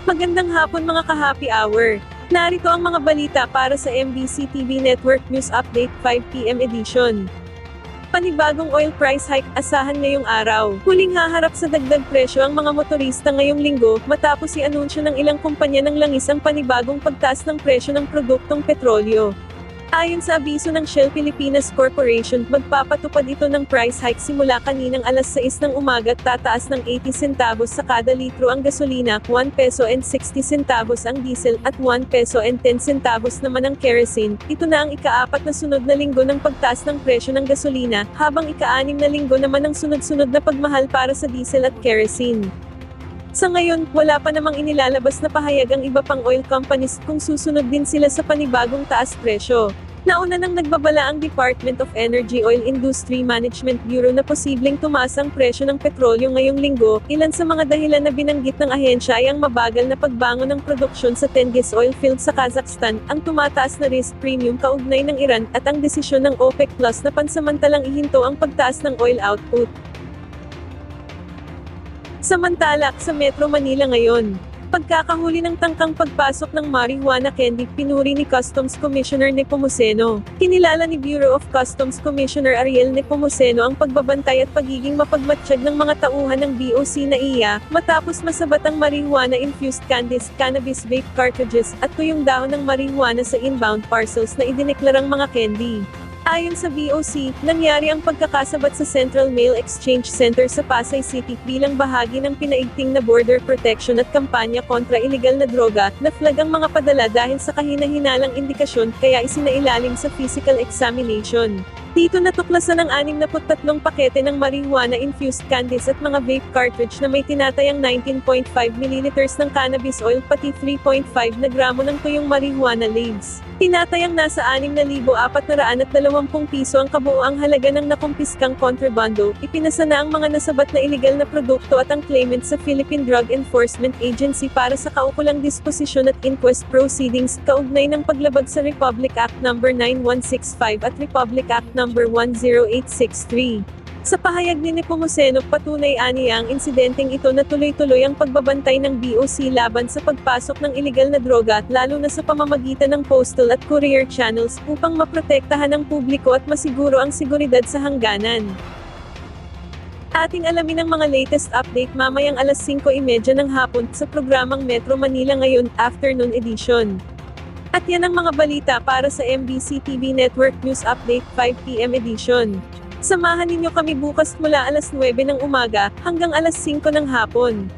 Magandang hapon mga ka-happy hour. Narito ang mga balita para sa MBC TV Network News Update 5 PM edition. Panibagong oil price hike asahan ngayong araw. Huling haharap sa dagdag presyo ang mga motorista ngayong linggo matapos i-anunsyo ng ilang kumpanya ng langis ang panibagong pagtaas ng presyo ng produktong petrolyo. Ayon sa abiso ng Shell Pilipinas Corporation, magpapatupad ito ng price hike simula kaninang alas 6 ng umaga at tataas ng 80 centavos sa kada litro ang gasolina, 1 peso and 60 centavos ang diesel, at 1 peso and 10 centavos naman ang kerosene. Ito na ang ika-4 na sunod na linggo ng pagtaas ng presyo ng gasolina, habang ika-6 na linggo naman ang sunod-sunod na pagmahal para sa diesel at kerosene. Sa ngayon, wala pa namang inilalabas na pahayag ang iba pang oil companies kung susunod din sila sa panibagong taas presyo. Nauna nang nagbabala ang Department of Energy Oil Industry Management Bureau na posibleng tumaas ang presyo ng petrolyo ngayong linggo. Ilan sa mga dahilan na binanggit ng ahensya ay ang mabagal na pagbangon ng produksyon sa Tengiz oil field sa Kazakhstan, ang tumataas na risk premium kaugnay ng Iran, at ang desisyon ng OPEC Plus na pansamantalang ihinto ang pagtaas ng oil output. Samantala, sa Metro Manila ngayon, pagkakahuli ng tangkang pagpasok ng marijuana candy, pinuri ni Customs Commissioner Nepomuceno. Kinilala ni Bureau of Customs Commissioner Ariel Nepomuceno ang pagbabantay at pagiging mapagmatsyag ng mga tauhan ng BOC na iya, matapos masabat ang marijuana-infused candies, cannabis vape cartridges, at tuyong dahon ng marijuana sa inbound parcels na idineklarang mga candy. Ayon sa BOC, nangyari ang pagkakasabat sa Central Mail Exchange Center sa Pasay City bilang bahagi ng pinaigting na border protection at kampanya kontra iligal na droga, na flag ang mga padala dahil sa kahina-hinalang indikasyon, kaya isinailalim sa physical examination. Dito natuklasan ang 63 pakete ng marijuana-infused candies at mga vape cartridge na may tinatayang 19.5 ml ng cannabis oil pati 3.5 na gramo ng tuyong marijuana leaves. Tinatayang nasa 6,420 piso ang kabuoang halaga ng nakumpiskang kontrabando. Ipinasa na ang mga nasabat na iligal na produkto at ang claimant sa Philippine Drug Enforcement Agency para sa kaukulang disposisyon at inquest proceedings, kaugnay ng paglabag sa Republic Act No. 9165 at Republic Act No. 10863. Sa pahayag ni Nepomuceno, patunay aniya ang insidenteng ito na tuloy-tuloy ang pagbabantay ng BOC laban sa pagpasok ng iligal na droga, lalo na sa pamamagitan ng postal at courier channels, upang maprotektahan ang publiko at masiguro ang seguridad sa hangganan. Ating alamin ang mga latest update mamayang alas 5:30 ng hapon sa programang Metro Manila Ngayon, Afternoon Edition. At yan ang mga balita para sa MBC TV Network News Update 5 PM edition. Samahan ninyo kami bukas mula alas 9 ng umaga hanggang alas 5 ng hapon.